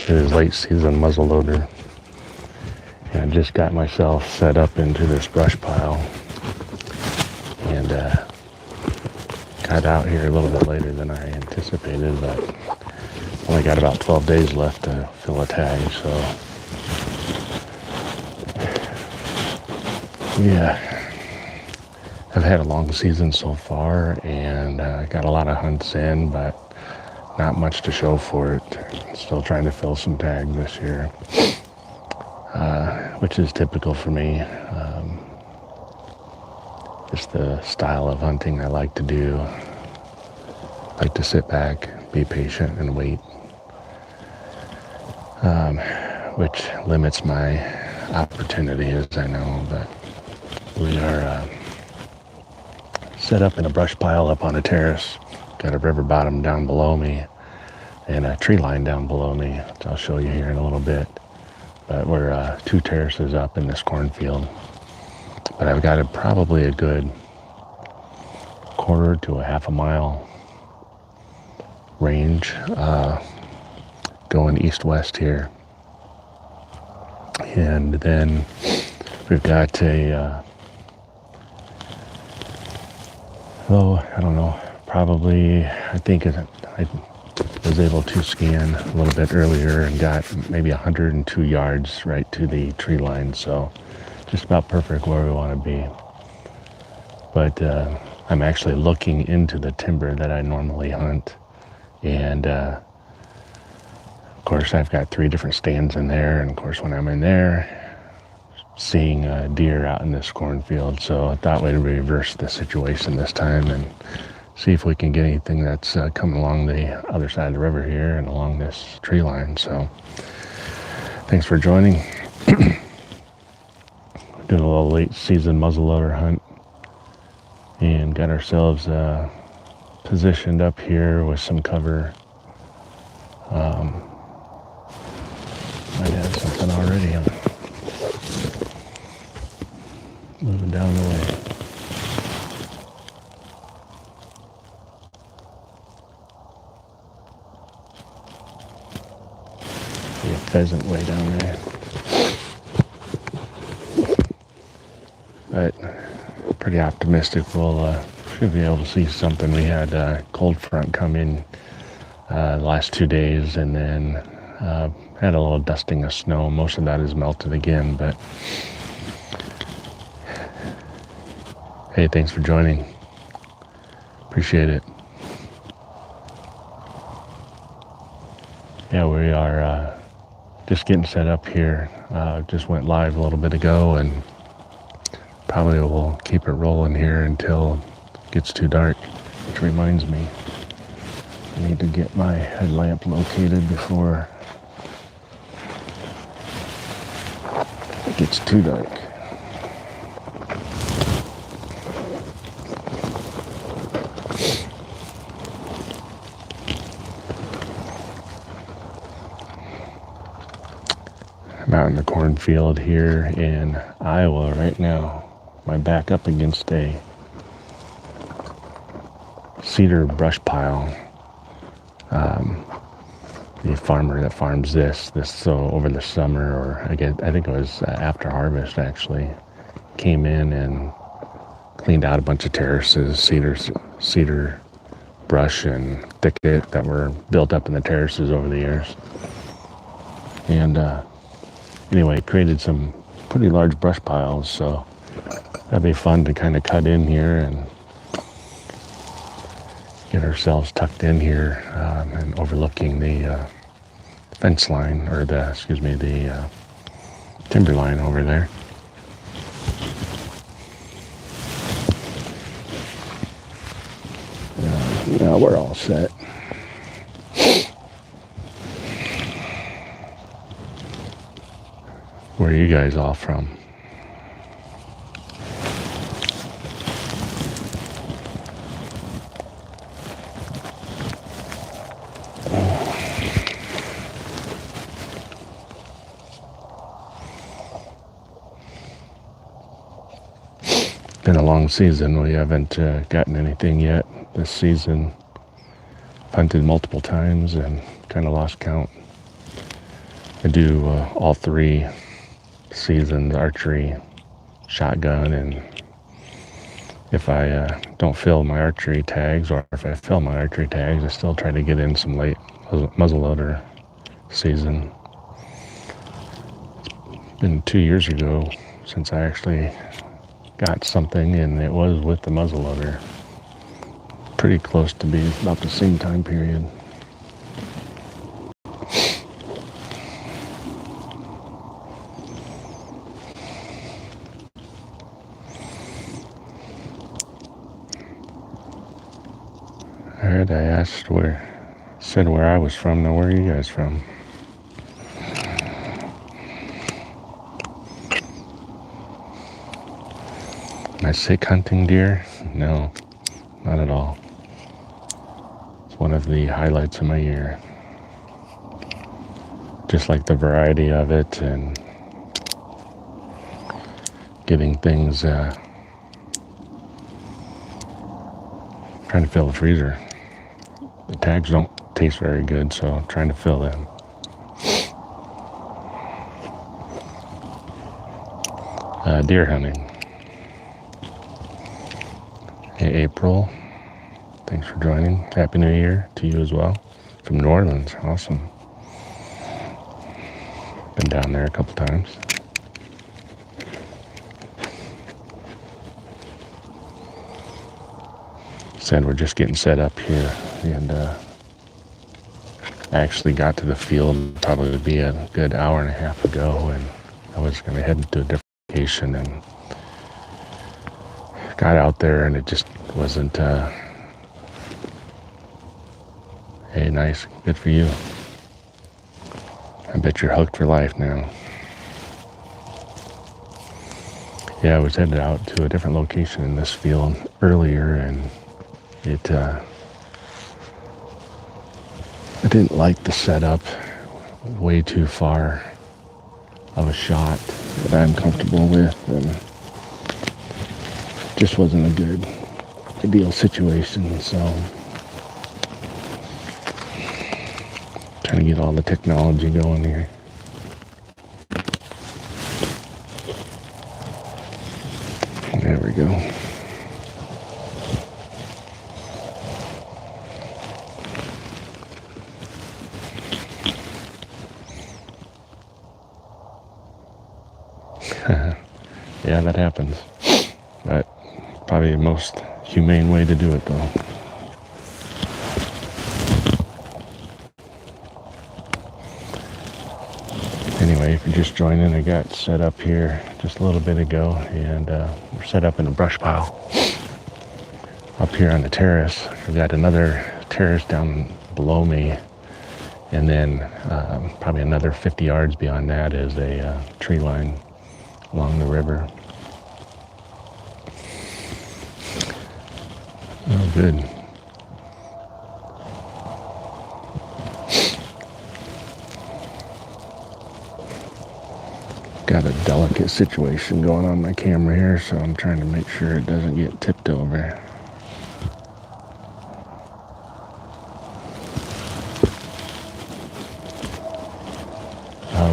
It is late season muzzleloader. And I just got myself set up into this brush pile. And got out here a little bit later than I anticipated, but only got about 12 days left to fill a tag, so yeah. I've had a long season so far, and got a lot of hunts in, but not much to show for it. Still trying to fill some tags this year, which is typical for me. Just the style of hunting I like to do. I like to sit back, be patient, and wait, which limits my opportunities, I know, but we are set up in a brush pile up on a terrace. Got a river bottom down below me and a tree line down below me, which I'll show you here in a little bit. But we're 2 terraces up in this cornfield. But I've got probably a good quarter to a half a mile range going east-west here. And then we've got a I don't know, probably, I think I was able to scan a little bit earlier and got maybe 102 yards right to the tree line, so just about perfect where we want to be. But I'm actually looking into the timber that I normally hunt, and of course I've got 3 different stands in there, and of course when I'm in there, seeing deer out in this cornfield, so I thought we'd reverse the situation this time and see if we can get anything that's coming along the other side of the river here and along this tree line. So thanks for joining. Doing a little late season muzzleloader hunt, and got ourselves positioned up here with some cover. Might have something already. I'm moving down the way. See a pheasant way down there. But pretty optimistic we'll should be able to see something. We had a cold front come in the last 2 days, and then had a little dusting of snow. Most of that is melted again, but hey, thanks for joining. Appreciate it. Yeah, we are just getting set up here. Just went live a little bit ago, and probably will keep it rolling here until it gets too dark, which reminds me, I need to get my headlamp located before it gets too dark. I'm out in the cornfield here in Iowa right now. My back up against a cedar brush pile. The farmer that farms this so over the summer, or I think it was after harvest actually, came in and cleaned out a bunch of terraces, cedar brush and thicket that were built up in the terraces over the years. And anyway, created some pretty large brush piles, so that'd be fun to kind of cut in here and get ourselves tucked in here and overlooking the fence line, or the timber line over there. Now we're all set. Where are you guys all from? Been a long season. We haven't gotten anything yet this season. Hunted multiple times and kind of lost count. I do all 3 seasons, archery, shotgun, and if I don't fill my archery tags, or if I fill my archery tags, I still try to get in some late muzzleloader season. It's been 2 years ago since I actually got something, and it was with the muzzleloader. Pretty close to be about the same time period. Alright, I said where I was from. Now where are you guys from? Am I sick hunting deer? No, not at all. It's one of the highlights of my year. Just like the variety of it and getting things, trying to fill the freezer. The tags don't taste very good, so I'm trying to fill them. Deer hunting. Hey, April. Thanks for joining. Happy New Year to you as well. From New Orleans. Awesome. Been down there a couple times. Said we're just getting set up here, and I actually got to the field probably would be a good hour and a half ago, and I was going to head to a different location, and got out there, and it just wasn't. Hey, nice, good for you. I bet you're hooked for life now. Yeah, I was headed out to a different location in this field earlier, and I didn't like the setup. Way too far of a shot that I'm comfortable with, and just wasn't a good, ideal situation. So trying to get all the technology going here. There we go. Yeah, that happens. But probably the most humane way to do it, though. Anyway, if you're just joining, I got set up here just a little bit ago, and we're set up in a brush pile up here on the terrace. We've got another terrace down below me, and then probably another 50 yards beyond that is a tree line along the river. Oh, good. Got a delicate situation going on my camera here, so I'm trying to make sure it doesn't get tipped over.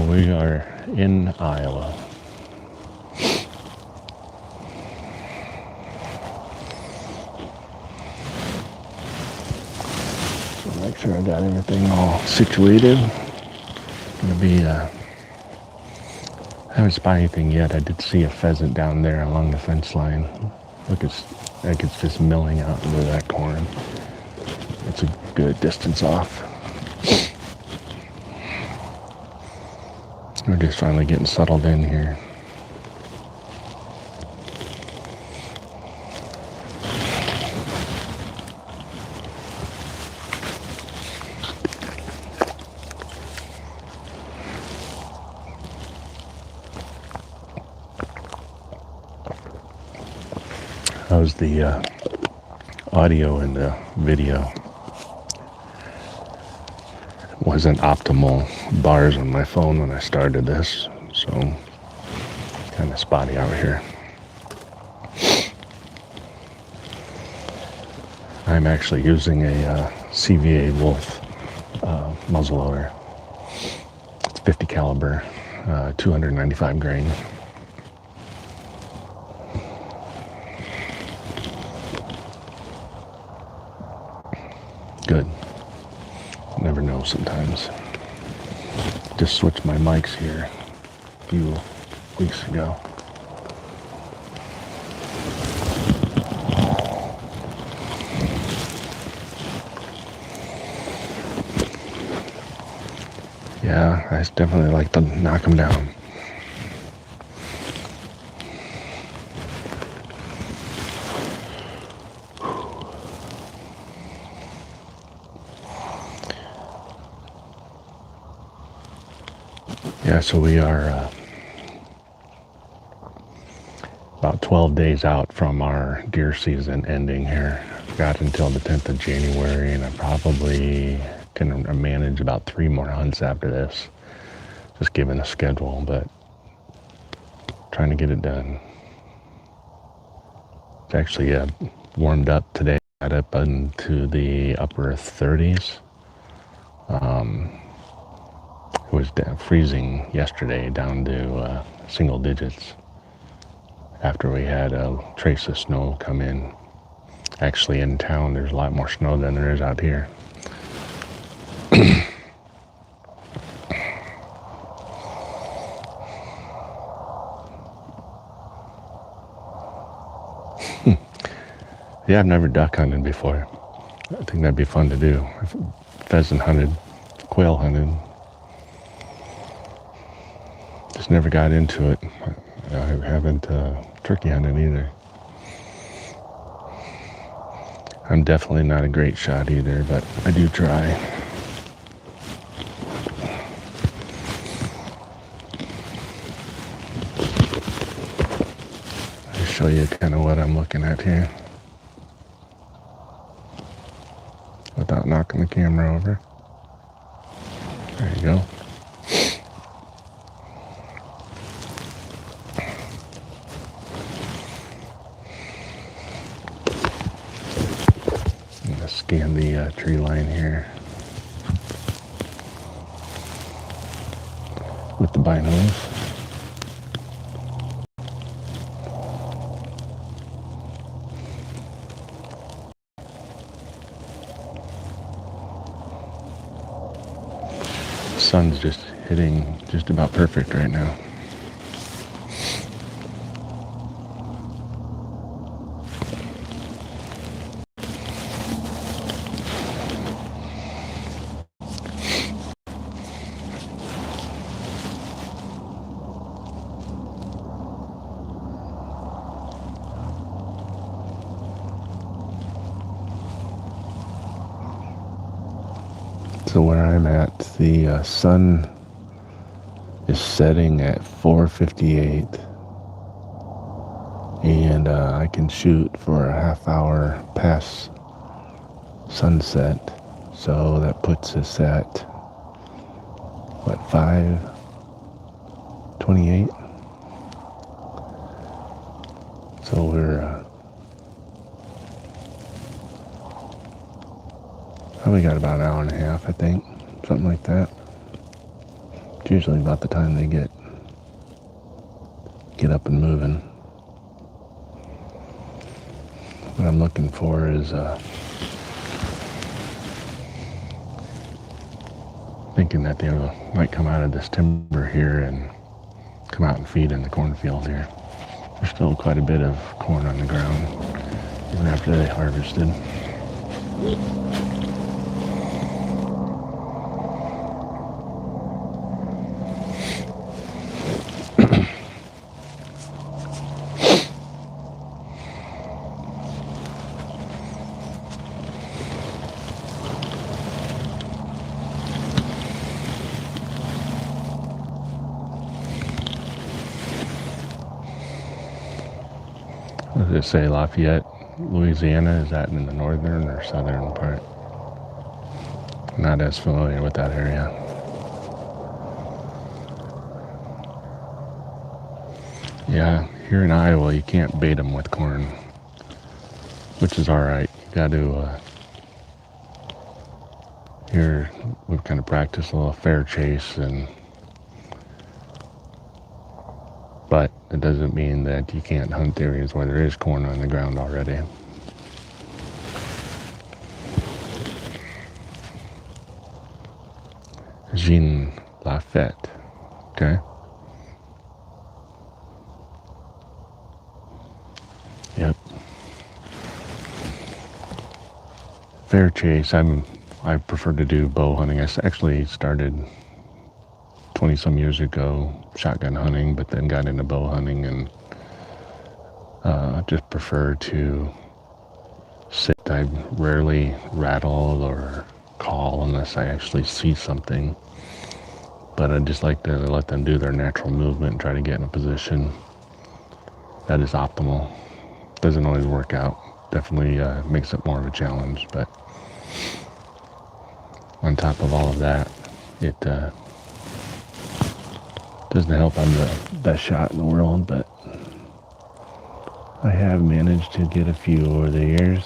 We are in Iowa. So make sure I got everything all situated. Gonna be I haven't spotted anything yet. I did see a pheasant down there along the fence line. Look, it's like it's just milling out into that corn. It's a good distance off. We're just finally getting settled in here. How's the audio and the video? Wasn't optimal bars on my phone when I started this, so kind of spotty out here. I'm actually using a CVA Wolf muzzleloader. It's 50 caliber, 295 grain. Good. Never know sometimes. Just switched my mics here a few weeks ago. Yeah, I definitely like to knock them down. Yeah, so we are about 12 days out from our deer season ending here. Got until the 10th of January, and I probably can manage about 3 more hunts after this, just given a schedule, but trying to get it done. It's actually warmed up today, got up into the upper 30s. It was freezing yesterday down to single digits after we had a trace of snow come in. Actually, in town, there's a lot more snow than there is out here. Yeah, I've never duck hunted before. I think that'd be fun to do. I've pheasant hunted, quail hunted. Just never got into it. I haven't turkey hunted either. I'm definitely not a great shot either, but I do try. I'll show you kind of what I'm looking at here without knocking the camera over. There you go. Scan the tree line here with the binos. The sun's just hitting just about perfect right now. So where I'm at, the sun is setting at 4:58, and I can shoot for a half hour past sunset. So that puts us at, what, 5:28? So we're probably got about an hour and a half, I think, something like that. It's usually about the time they get up and moving. What I'm looking for is thinking that they might come out of this timber here and come out and feed in the cornfield here. There's still quite a bit of corn on the ground, even after they harvested. Does it say Lafayette, Louisiana? Is that in the northern or southern part? Not as familiar with that area. Yeah, here in Iowa, you can't bait them with corn, which is all right. You got to, here we've kind of practiced a little fair chase and But it doesn't mean that you can't hunt areas where there is corn on the ground already. Jean Lafette, okay? Yep. Fair chase. I prefer to do bow hunting. I actually started 20 some years ago shotgun hunting, but then got into bow hunting and just prefer to sit. I rarely rattle or call unless I actually see something, but I just like to let them do their natural movement and try to get in a position that is optimal. Doesn't always work out. Definitely makes it more of a challenge, but on top of all of that, it doesn't help I'm the best shot in the world, but I have managed to get a few over the years.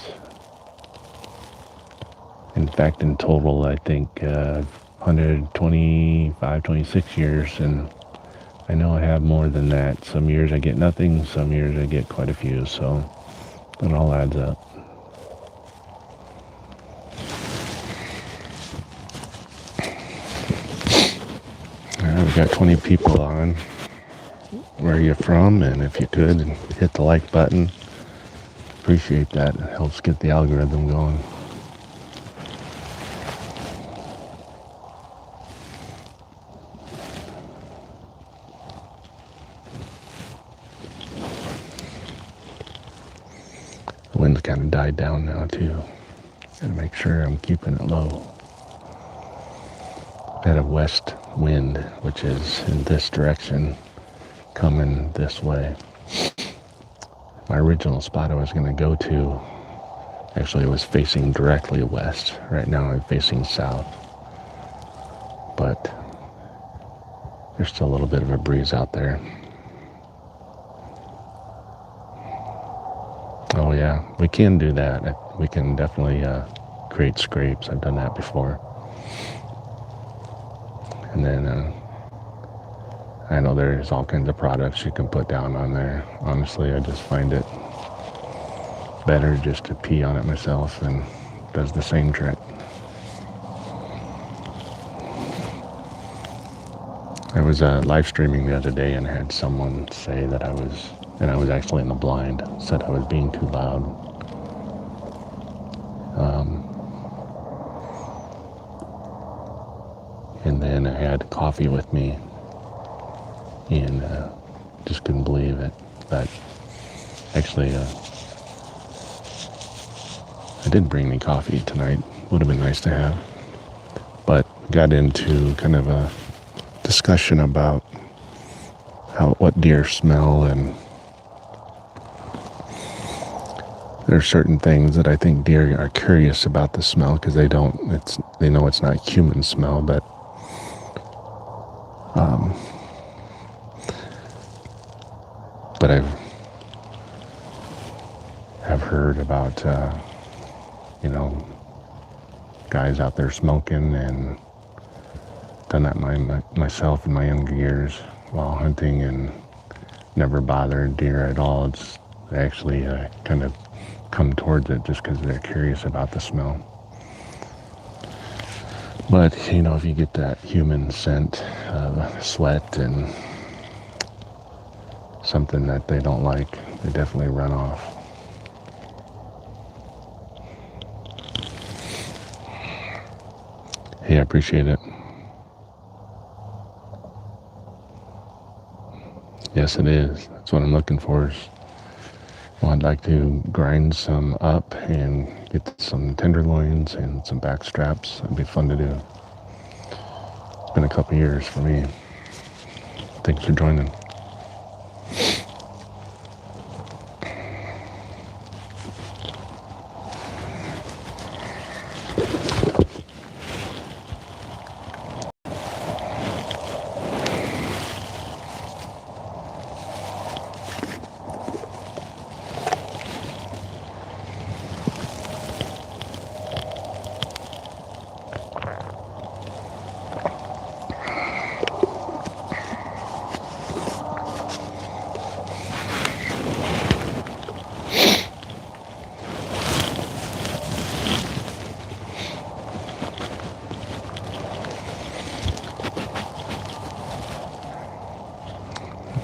In fact, in total, I think 125, 26 years, and I know I have more than that. Some years I get nothing, some years I get quite a few, so it all adds up. All right, we got 20 people on. Where are you from? And if you could, hit the like button. Appreciate that. It helps get the algorithm going. The wind's kind of died down now too. Gotta make sure I'm keeping it low. Had a west wind, which is in this direction, coming this way. My original spot I was going to go to, actually it was facing directly west. Right now I'm facing south. But there's still a little bit of a breeze out there. Oh yeah, we can do that. We can definitely create scrapes. I've done that before. And then I know there's all kinds of products you can put down on there. Honestly, I just find it better just to pee on it myself, and it does the same trick. I was live streaming the other day and had someone say that I was actually in the blind, said I was being too loud. And then I had coffee with me and just couldn't believe it. But actually, I didn't bring any coffee tonight. Would have been nice to have. But got into kind of a discussion about what deer smell, and there are certain things that I think deer are curious about the smell because they know it's not human smell, but I've heard about guys out there smoking, and done that myself in my younger years while hunting, and never bothered deer at all. They actually kind of come towards it just because they're curious about the smell. But if you get that human scent of sweat and something that they don't like, they definitely run off. Hey, I appreciate it. Yes, it is. That's what I'm looking for. Well, I'd like to grind some up and get some tenderloins and some back straps. That'd be fun to do. It's been a couple years for me. Thanks for joining.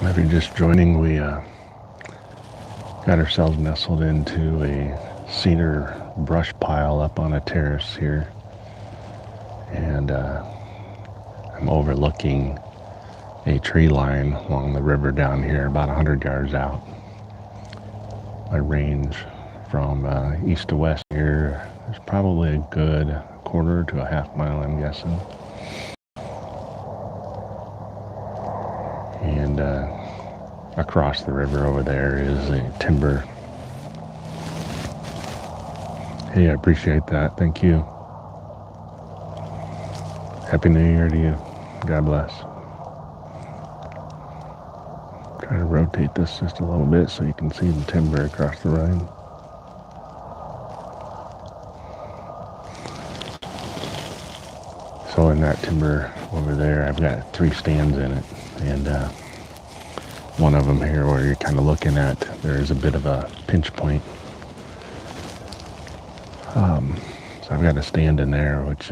If you're just joining, we got ourselves nestled into a cedar brush pile up on a terrace here, and I'm overlooking a tree line along the river down here about 100 yards out. My range from east to west here is probably a good quarter to a half mile, I'm guessing. And across the river over there is a timber. Hey, I appreciate that. Thank you. Happy New Year to you. God bless. Try to rotate this just a little bit so you can see the timber across the road. So in that timber over there, I've got 3 stands in it, and one of them here where you're kind of looking at, there's a bit of a pinch point. So I've got a stand in there, which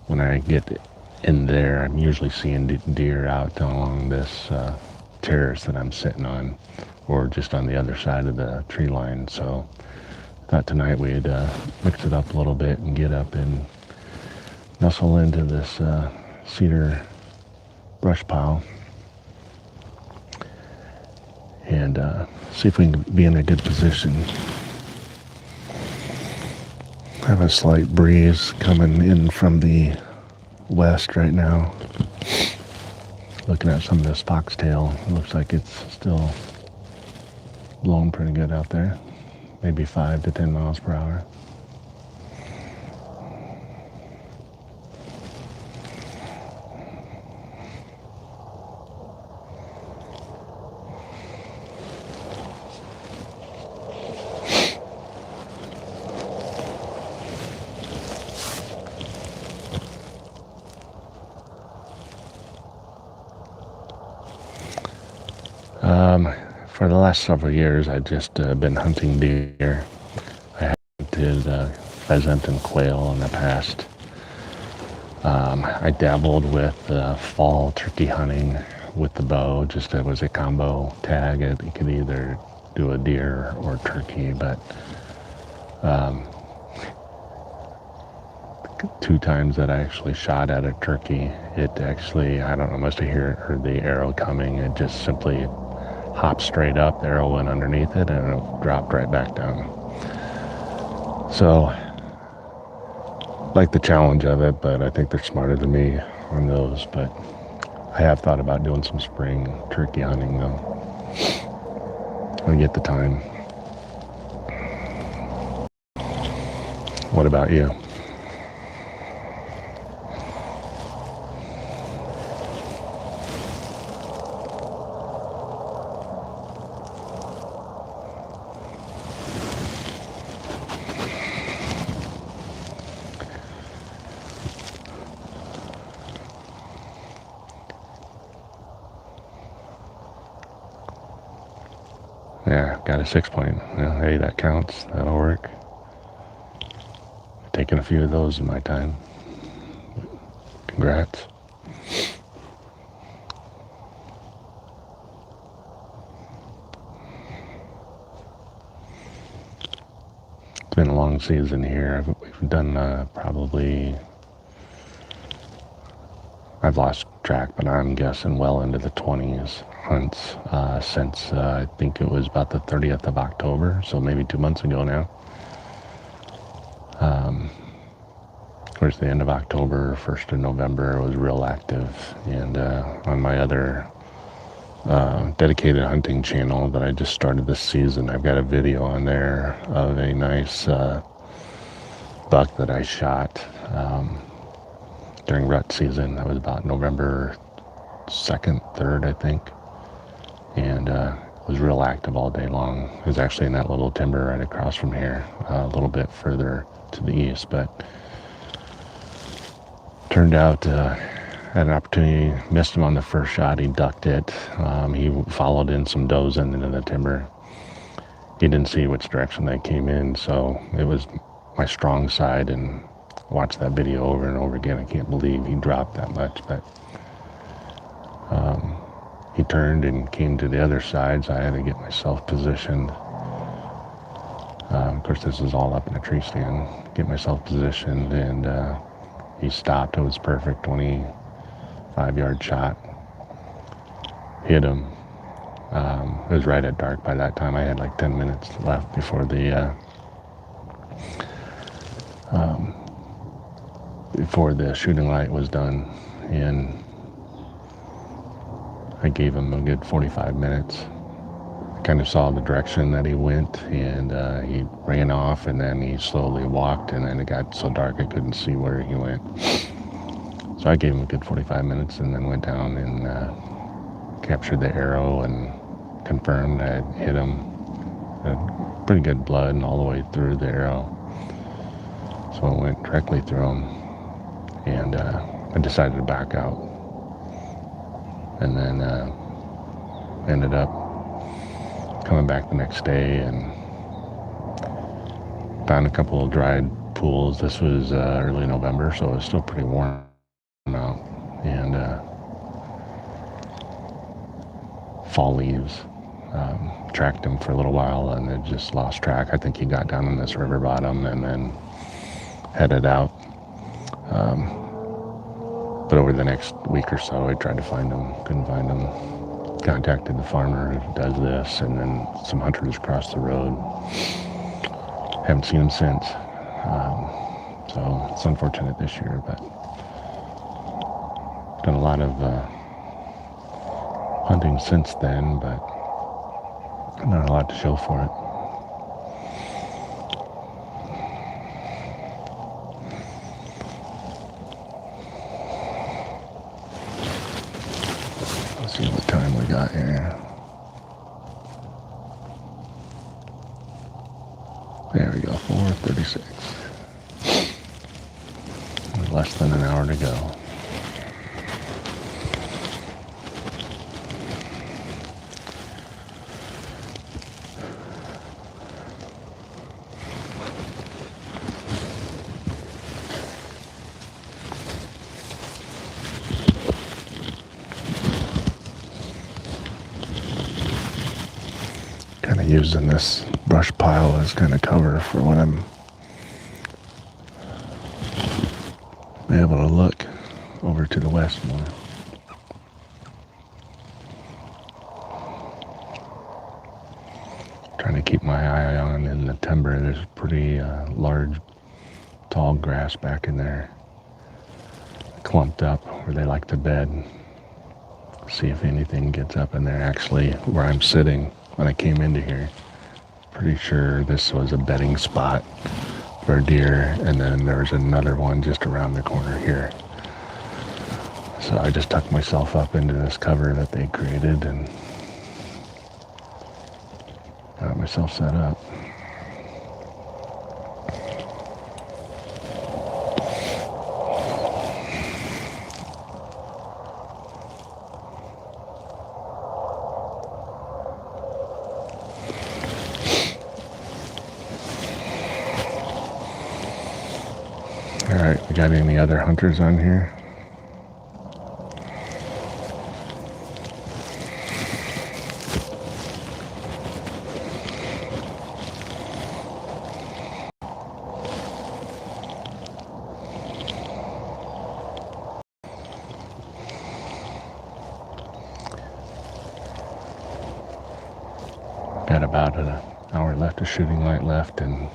when I get in there, I'm usually seeing deer out along this terrace that I'm sitting on, or just on the other side of the tree line. So I thought tonight we'd mix it up a little bit and get up and nestle into this cedar brush pile and see if we can be in a good position. I have a slight breeze coming in from the west right now. Looking at some of this foxtail, it looks like it's still blowing pretty good out there. Maybe 5 to 10 miles per hour. For the last several years, I've just been hunting deer. I hunted pheasant and quail in the past. I dabbled with fall turkey hunting with the bow, just it was a combo tag. You could either do a deer or turkey, but 2 times that I actually shot at a turkey, it actually, I don't know, must have heard the arrow coming. It just simply hopped straight up, the arrow went underneath it, and it dropped right back down. So, like the challenge of it, but I think they're smarter than me on those. But I have thought about doing some spring turkey hunting, though, when I get the time. What about you? Yeah, got a 6-point. Well, hey, that counts. That'll work. I've taken a few of those in my time. Congrats. It's been a long season here. We've done probably, I've lost track, but I'm guessing well into the 20s hunts since I think it was about the 30th of October, so maybe 2 months ago now. Towards the end of October, 1st of November, I was real active, and on my other dedicated hunting channel that I just started this season, I've got a video on there of a nice buck that I shot during rut season. That was about November 2nd, 3rd, I think. And was real active all day long. It was actually in that little timber right across from here, a little bit further to the east, but turned out had an opportunity, missed him on the first shot. He ducked it. He followed in some does into the timber. He didn't see which direction they came in, so it was my strong side, and watched that video over and over again. I can't believe he dropped that much, but he turned and came to the other side, so I had to get myself positioned. Of course, this is all up in a tree stand. Get myself positioned, and he stopped. It was perfect. 25-yard shot. Hit him. It was right at dark by that time. I had like 10 minutes left before the shooting light was done, and I gave him a good 45 minutes. I kind of saw the direction that he went, and he ran off, and then he slowly walked, and then it got so dark I couldn't see where he went. So I gave him a good 45 minutes and then went down and captured the arrow and confirmed I had hit him. Had pretty good blood and all the way through the arrow. So it went directly through him, and I decided to back out. And then ended up coming back the next day and found a couple of dried pools. This was early November, so it was still pretty warm out, and fall leaves. Tracked him for a little while, and it just lost track. I think he got down on this river bottom and then headed out. But over the next week or so, I tried to find him, couldn't find him. Contacted the farmer who does this, and then some hunters across the road. Haven't seen him since. So it's unfortunate this year, but done a lot of hunting since then, but not a lot to show for it. Let's see what time we got here. There we go, 4:36. Less than an hour to go. Kind of using this brush pile as kind of cover for when I'm able to look over to the west more. Trying to keep my eye on in the timber. There's pretty large, tall grass back in there, clumped up where they like to bed. See if anything gets up in there. Actually, where I'm sitting when I came into here, pretty sure this was a bedding spot for deer, and then there's another one just around the corner here. So I just tucked myself up into this cover that they created and got myself set up. Alright, we got any other hunters on here? Got about an hour left of shooting light left, and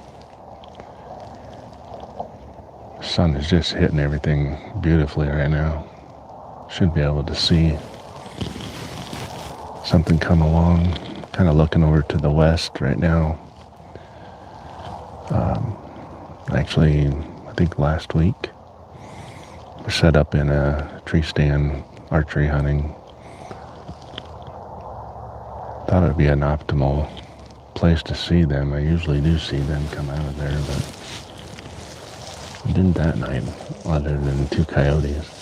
the sun is just hitting everything beautifully right now. Should be able to see something come along. Kind of looking over to the west right now. Actually, I think last week we're set up in a tree stand archery hunting. Thought it would be an optimal place to see them. I usually do see them come out of there, but I didn't that night, other than 2 coyotes.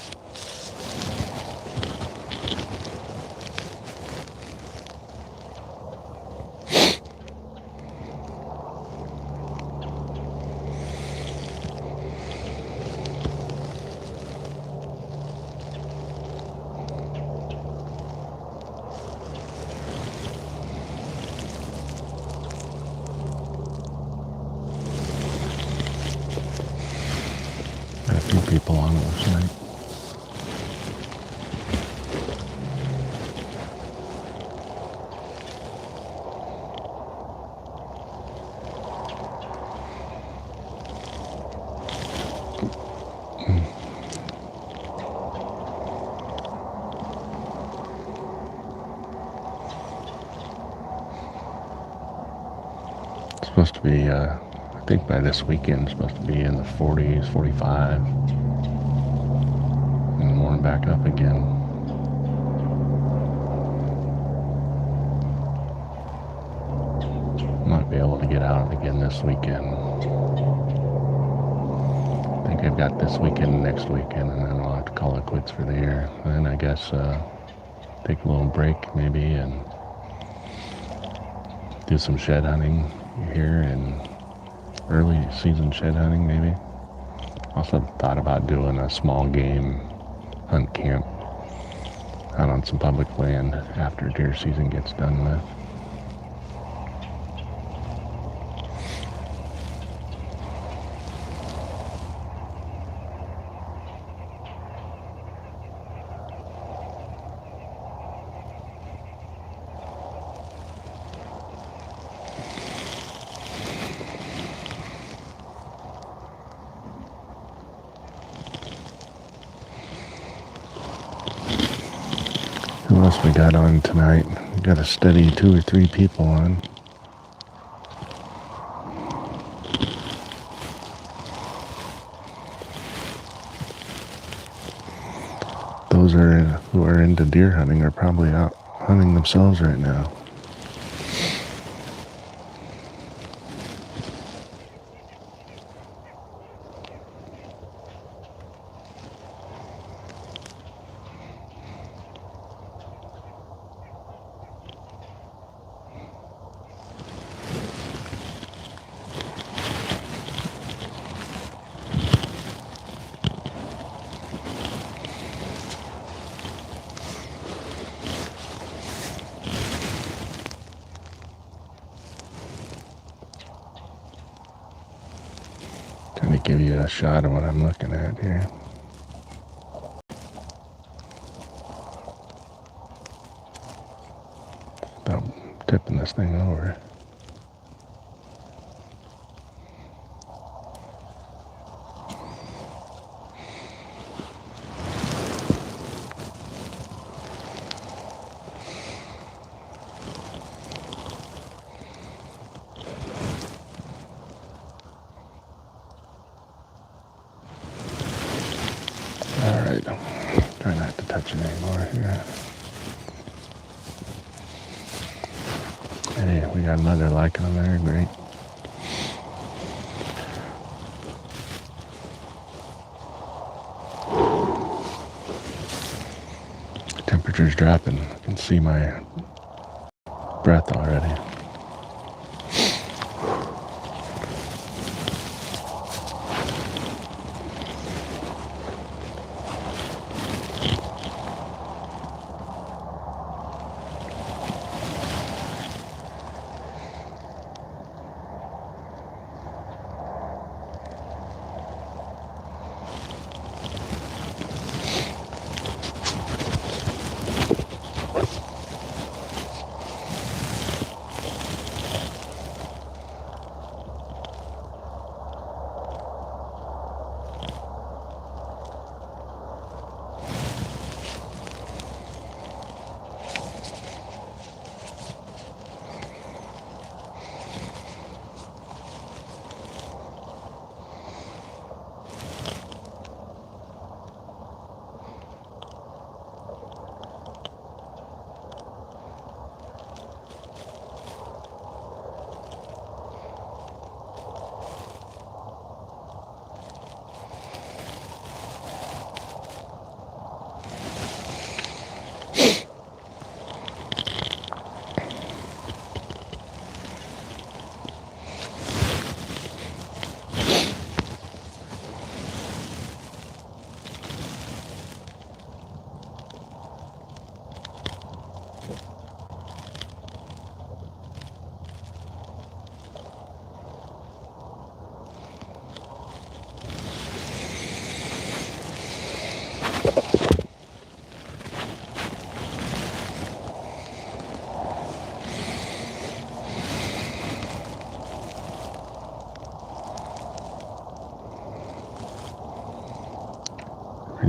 supposed to be, I think by this weekend, supposed to be in the 40s, 45, and warm back up again. Might be able to get out again this weekend. I think I've got this weekend, next weekend, and then I'll have to call it quits for the year. Then I guess take a little break maybe and do some shed hunting here and early season shed hunting maybe. Also thought about doing a small game hunt camp out on some public land after deer season gets done with. Who else we got on tonight? We got a steady 2 or 3 people on. Those who are into deer hunting are probably out hunting themselves right now. Trying to give you a shot of what I'm looking at here. Without tipping this thing over. Alright, try not to touch it anymore here. Hey, we got another like on there, great. Temperature's dropping. I can see my breath already.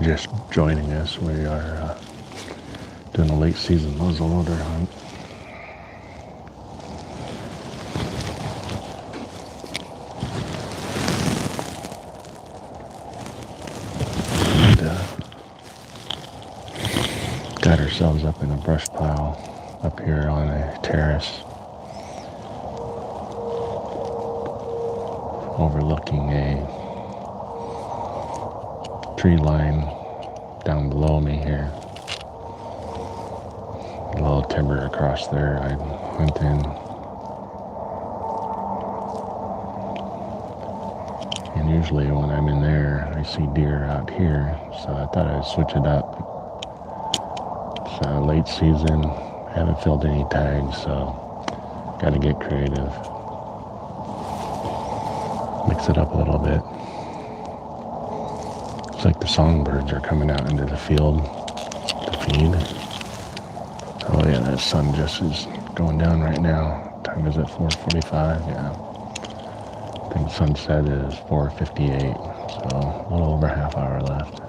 Just joining us, we are doing a late season muzzleloader hunt. got ourselves up in a brush pile up here on a terrace overlooking a tree line down below me here. A little timber across there I hunt in. And usually when I'm in there, I see deer out here, so I thought I'd switch it up. It's late season, haven't filled any tags, so got to get creative. Mix it up a little bit. Looks like the songbirds are coming out into the field to feed. Oh yeah, that sun just is going down right now. What time is it? 4:45? Yeah. I think sunset is 4:58, so a little over half hour left.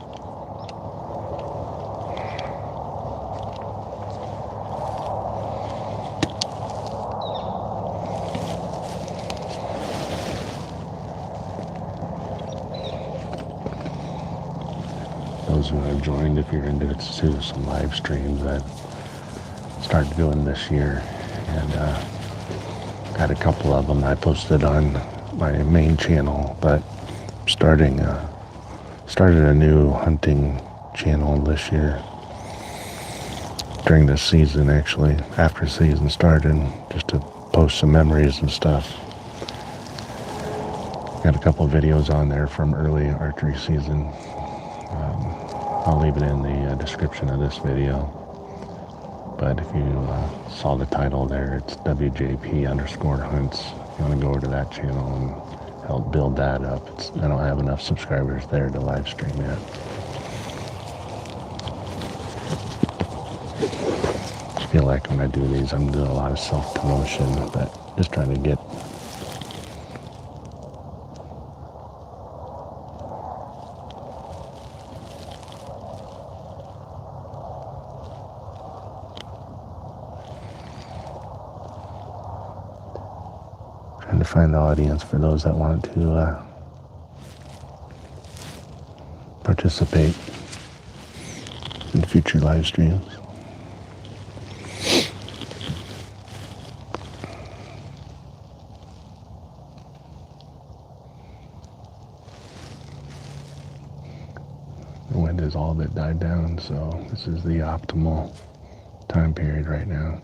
Those who have joined, if you're into it too, some live streams that started doing this year, and got a couple of them I posted on my main channel, but started a new hunting channel this year during this season, actually after season started, just to post some memories and stuff. Got a couple of videos on there from early archery season. I'll leave it in the description of this video. But if you saw the title there, it's WJP_hunts. If you want to go over to that channel and help build that up. I don't have enough subscribers there to live stream yet. I feel like when I do these, I'm doing a lot of self-promotion, but just trying to get to find the audience for those that want to participate in future live streams. The wind has all but died down, so this is the optimal time period right now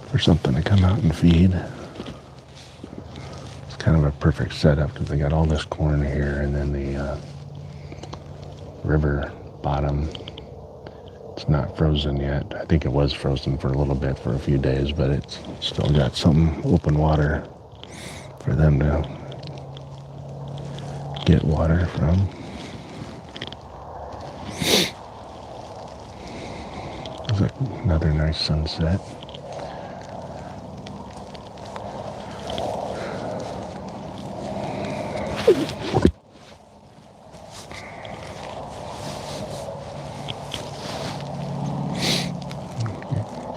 for something to come out and feed. It's kind of a perfect setup because they got all this corn here, and then the river bottom, it's not frozen yet. I think it was frozen for a little bit, for a few days, but it's still got some open water for them to get water from. There's another nice sunset.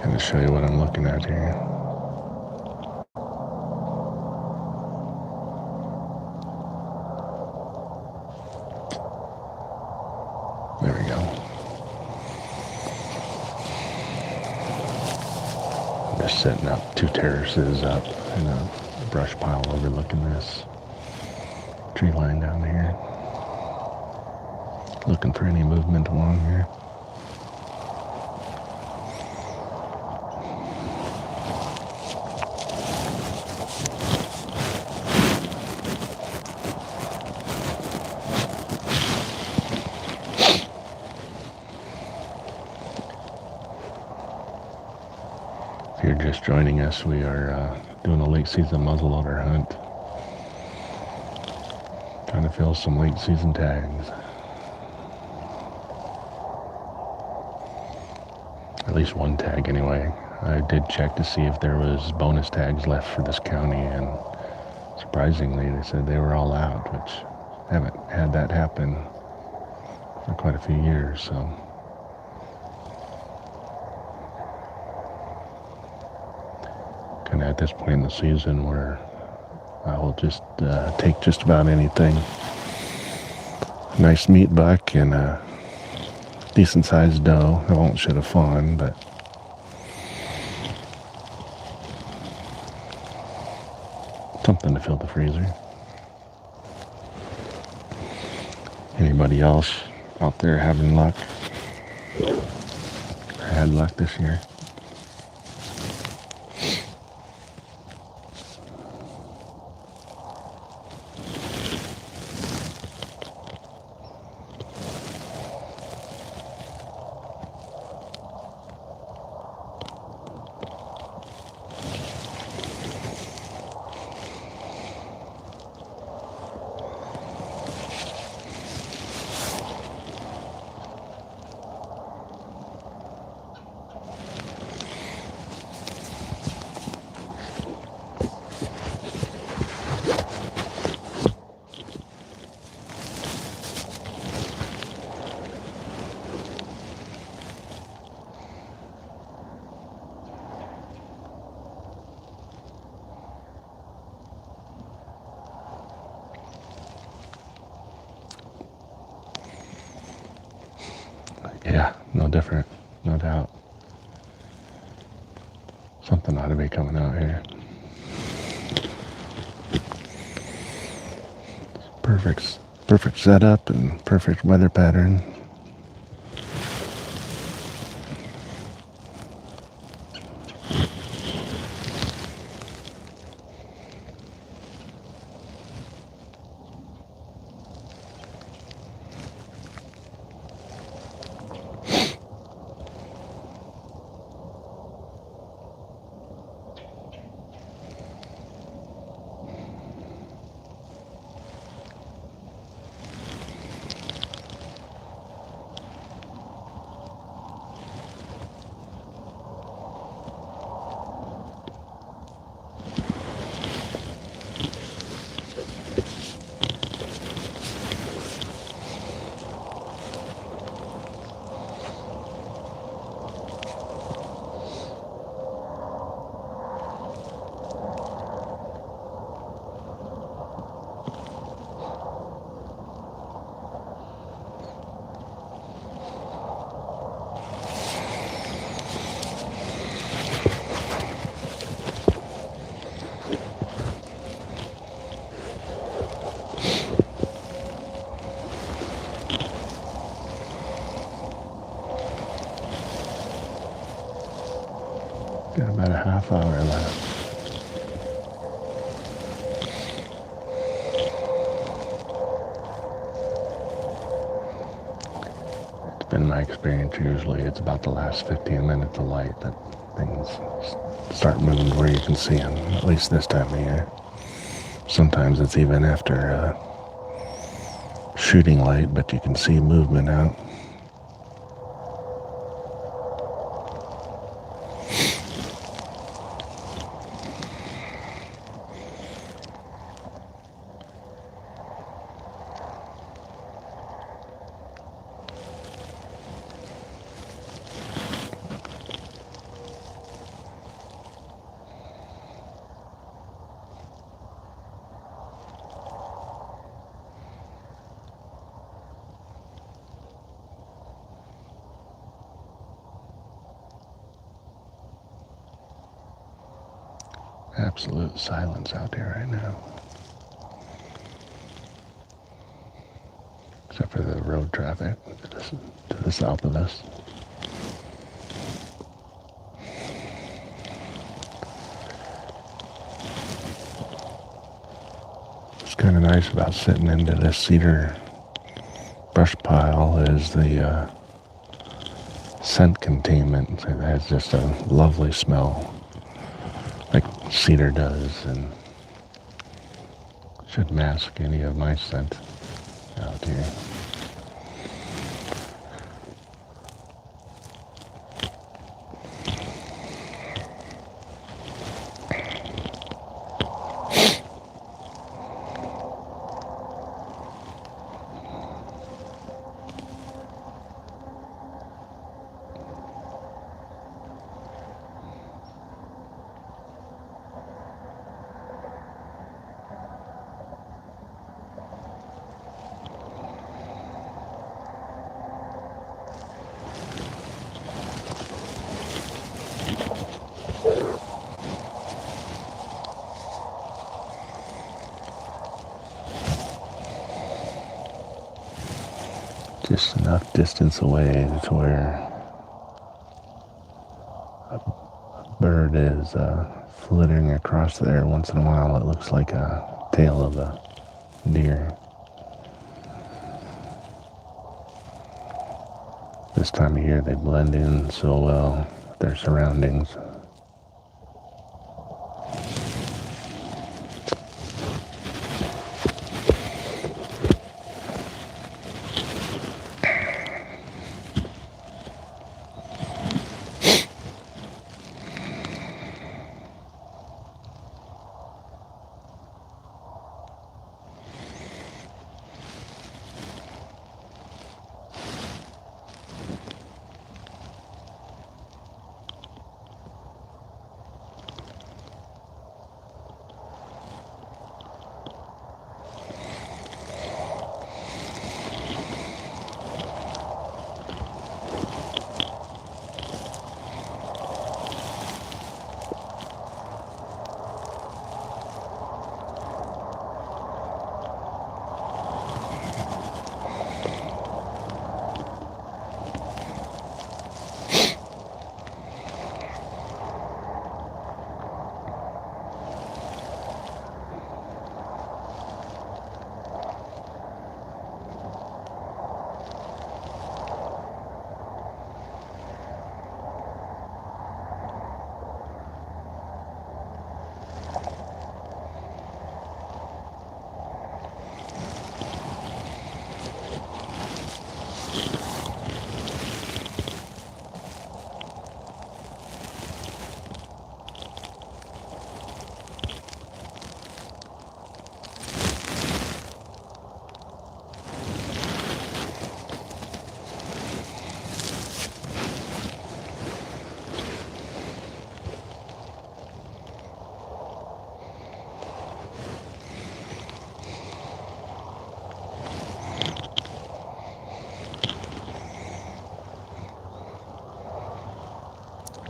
Gonna show you what I'm looking at here. There we go. I'm just setting up 2 terraces up in a brush pile overlooking this tree line down here. Looking for any movement along here. If you're just joining us, we are doing a late season muzzleloader hunt. Trying to fill some late season tags. At least one tag anyway. I did check to see if there was bonus tags left for this county, and surprisingly they said they were all out, which I haven't had that happen for quite a few years, so. Kind of at this point in the season where I will just take just about anything. nice meat buck and a decent sized doe. I won't shoot a fawn, but something to fill the freezer. Anybody else out there having luck? I had luck this year. Yeah, no different, no doubt. Something ought to be coming out here. Perfect setup and perfect weather pattern. Got about a half hour left. It's been my experience, usually it's about the last 15 minutes of light that things start moving where you can see them, at least this time of year. Sometimes it's even after shooting light, but you can see movement out. Absolute silence out there right now. Except for the road traffic to the south of us. What's kind of nice about sitting into this cedar brush pile is the scent containment. It has just a lovely smell, like cedar does, and should mask any of my scent out here. just enough distance away to where a bird is flittering across there. Once in a while, it looks like a tail of a deer. This time of year, they blend in so well with their surroundings.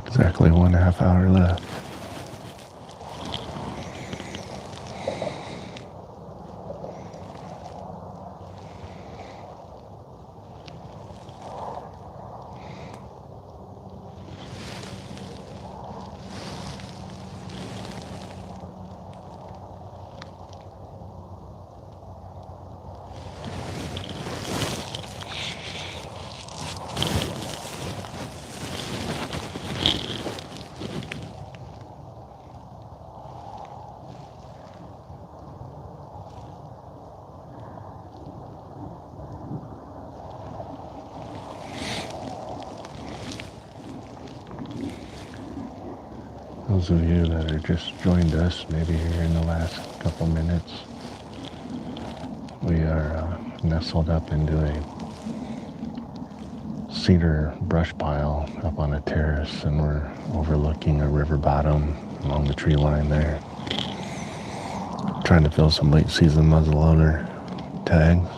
Exactly 1.5 hours left. Those of you that are just joined us, maybe here in the last couple minutes, we are nestled up into a cedar brush pile up on a terrace, and we're overlooking a river bottom along the tree line there. Trying to fill some late season muzzleloader tags.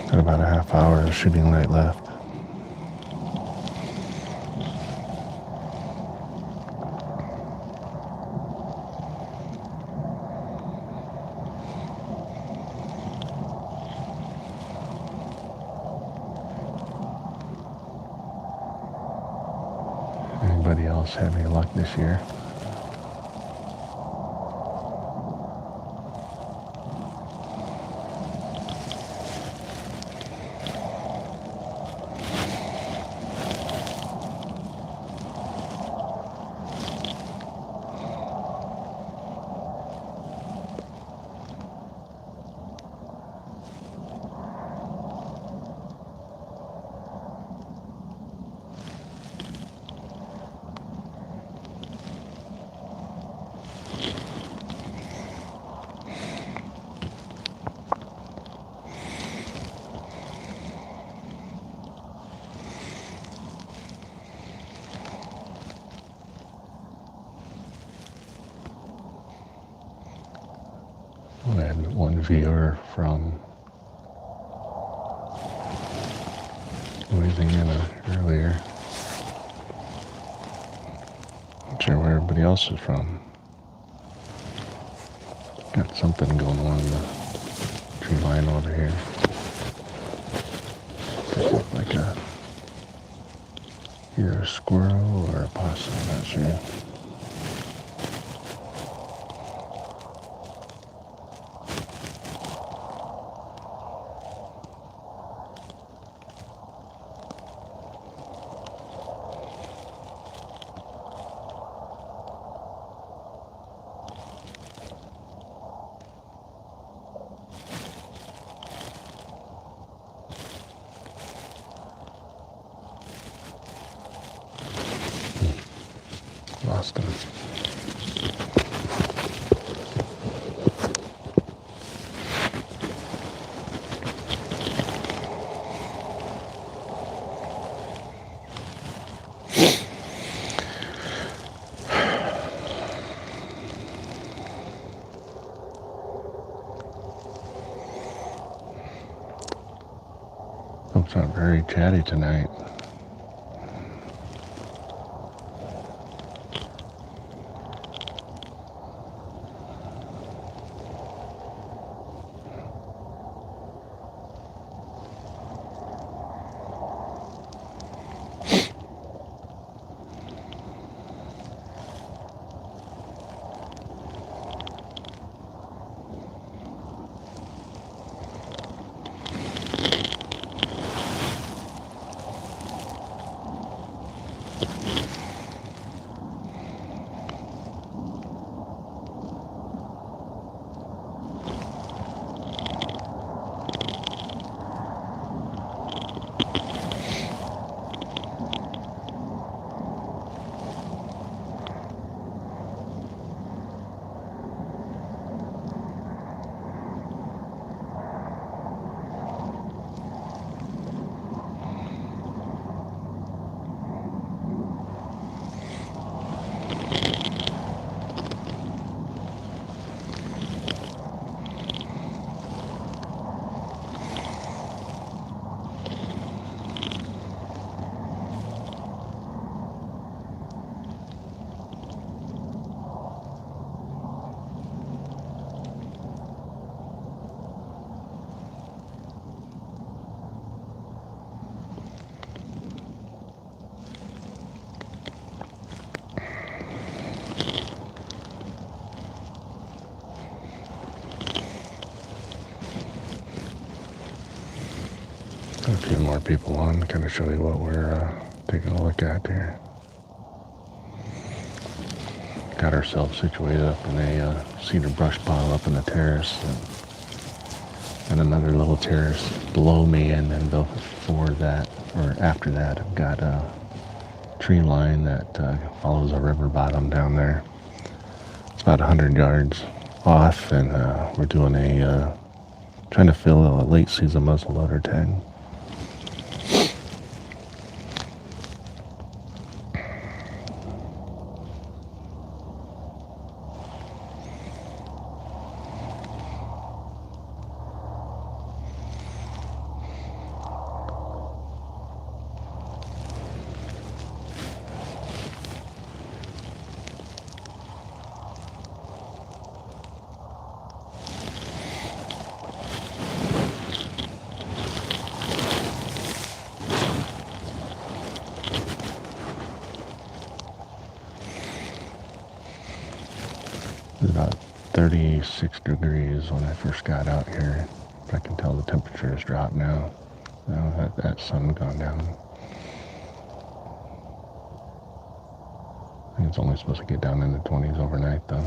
Got about a half hour of shooting light left. Anybody else have any luck this year? We had one viewer from Louisiana earlier. Not sure where everybody else is from. Got something going on in the line over here. Looks like either a squirrel or a possum, I'm not sure. Lost him. Folks aren't very chatty tonight. A few more people on to kind of show you what we're taking a look at here. Got ourselves situated up in a cedar brush pile up in the terrace, and another little terrace below me, and then before that, or after that, I've got a tree line that follows a river bottom down there. It's about 100 yards off, and we're doing trying to fill a late season muzzleloader tag. It's about 36 degrees when I first got out here. I can tell the temperature has dropped now. Now that sun's gone down. I think it's only supposed to get down in the 20s overnight though.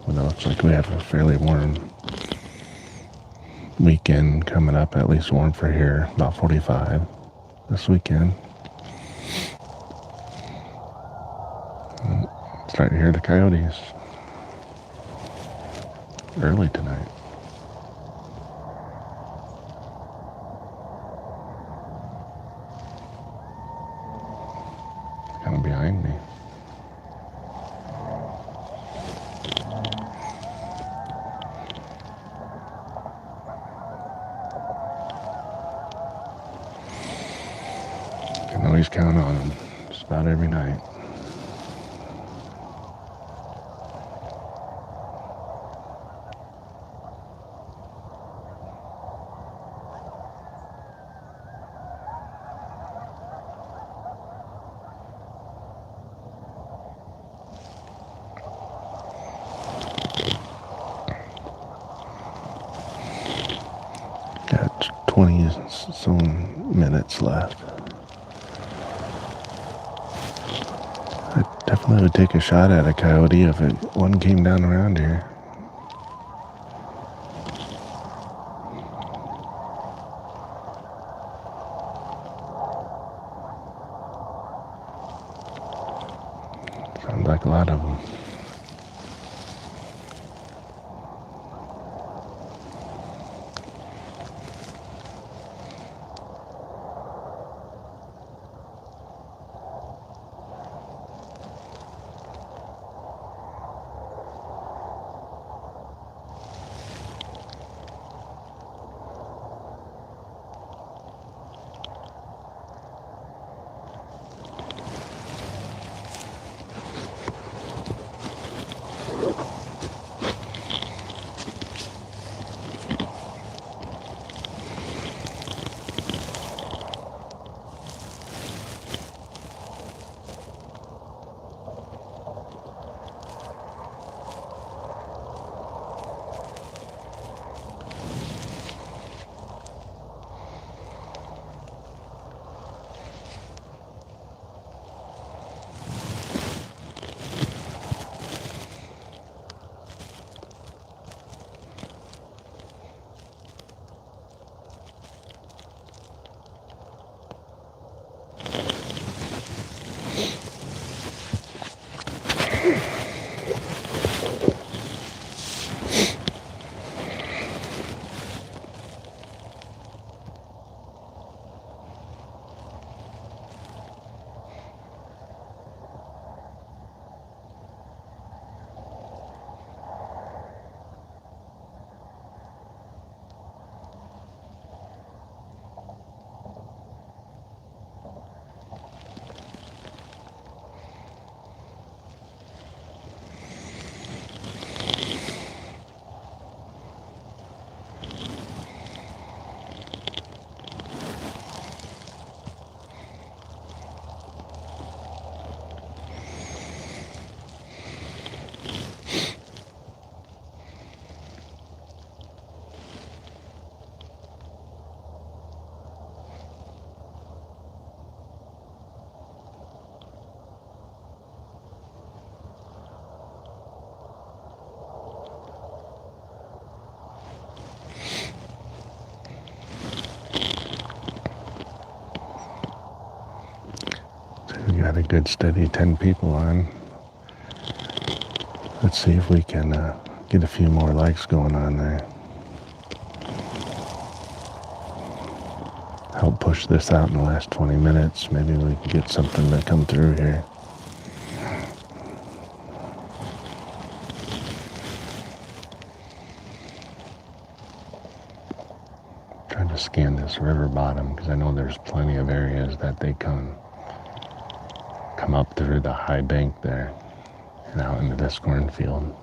Well, it looks like we have a fairly warm weekend coming up, at least warm for here, about 45 this weekend. Starting to hear the coyotes early tonight. Kind of behind me. I can always count on them just about every night. some minutes left. I definitely would take a shot at a coyote if one came down around here. Sounds like a lot of them. We got a good steady 10 people on. Let's see if we can get a few more likes going on there. Help push this out in the last 20 minutes. Maybe we can get something to come through here. Trying to scan this river bottom because I know there's plenty of areas that they come up through the high bank there and out into this cornfield.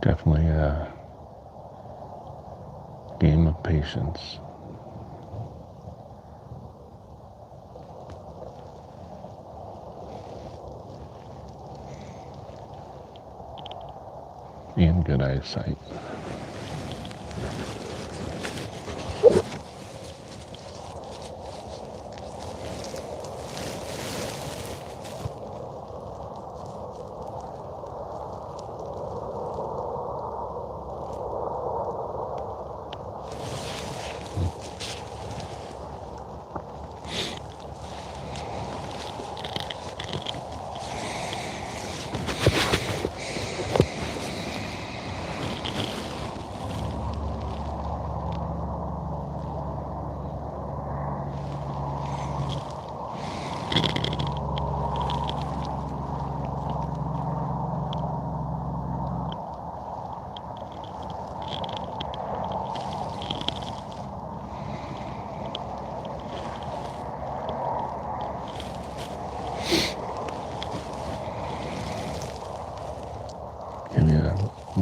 Definitely a game of patience. And good eyesight.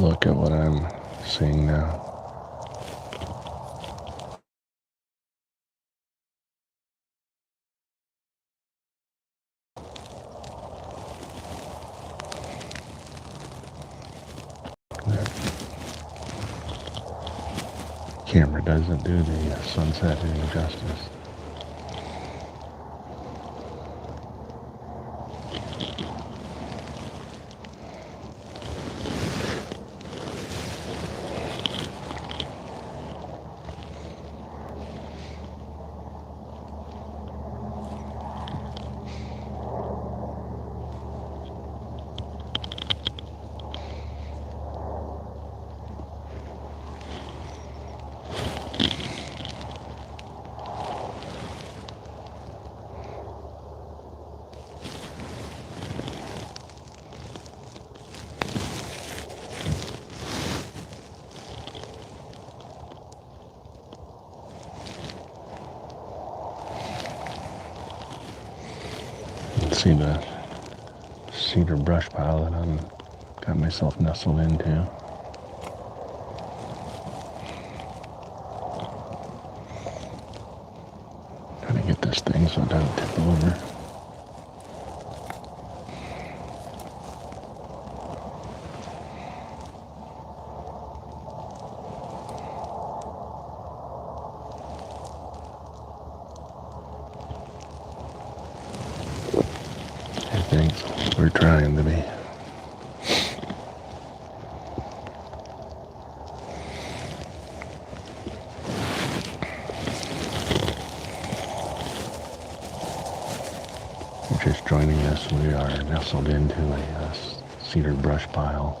look at what I'm seeing now. Camera doesn't do the sunset any justice. See the cedar brush pile that I'm got myself nestled into. Trying to get this thing so it doesn't tip over. We're trying to be. If you're just joining us, we are nestled into a cedar brush pile.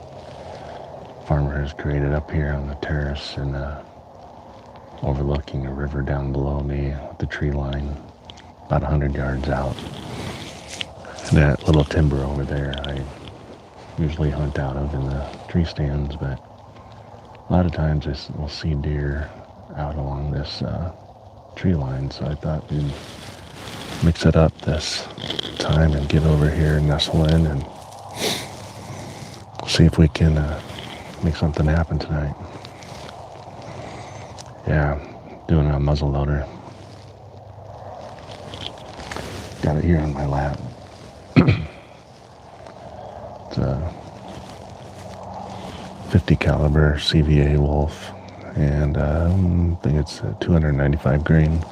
Farmer has created up here on the terrace and overlooking a river down below me with the tree line about 100 yards out. That little timber over there I usually hunt out of in the tree stands, but a lot of times we'll see deer out along this tree line, so I thought we'd mix it up this time and get over here and nestle in and see if we can make something happen tonight. Yeah, doing a muzzleloader. Got it here on my lap. It's a 50 caliber CVA Wolf, and I think it's 295 grain.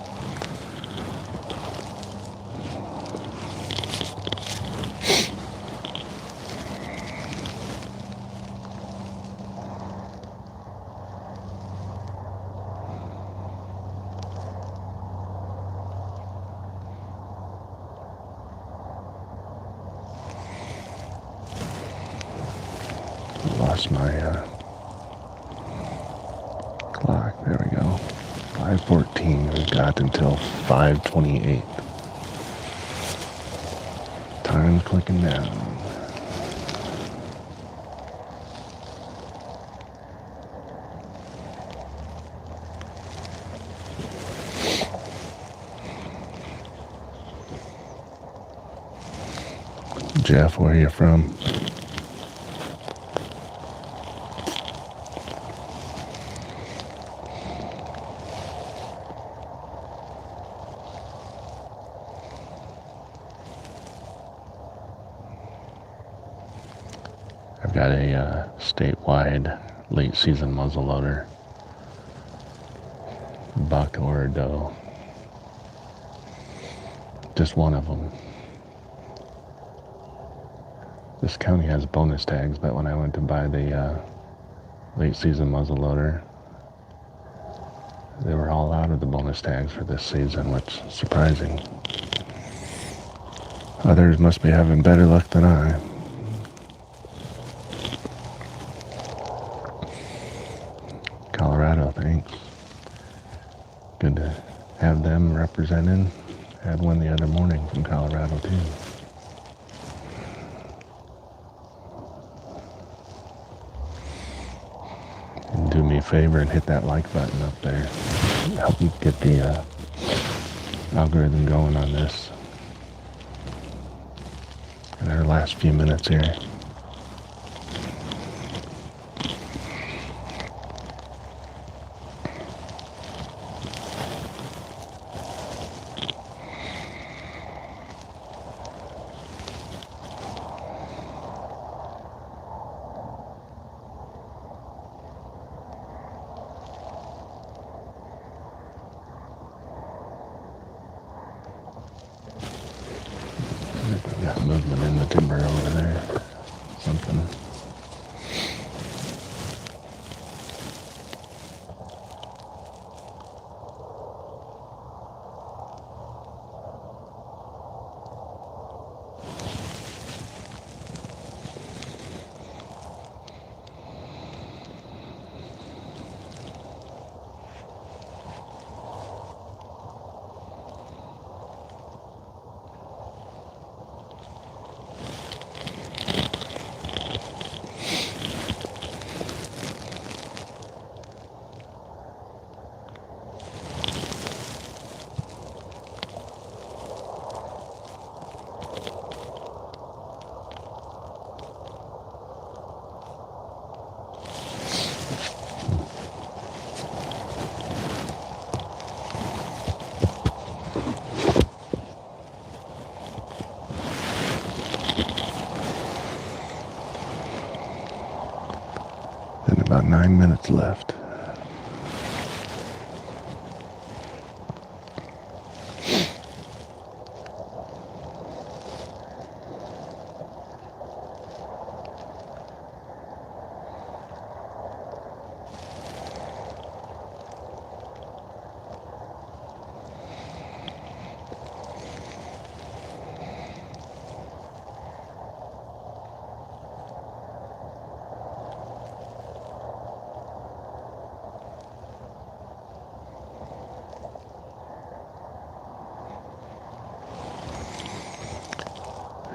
Lost my clock. There we go. 5:14. We've got until 5:28. Time clicking down. Jeff, where are you from? I've got a statewide late season muzzleloader, buck or a doe. Just one of them. This county has bonus tags, but when I went to buy the late season muzzleloader, they were all out of the bonus tags for this season, which is surprising. Others must be having better luck than I. Colorado, thanks. Good to have them represented. Had one the other morning from Colorado too. And do me a favor and hit that like button up there. Help me get the algorithm going on this. In our last few minutes here. moving in the timber over there. Something. And about 9 minutes left.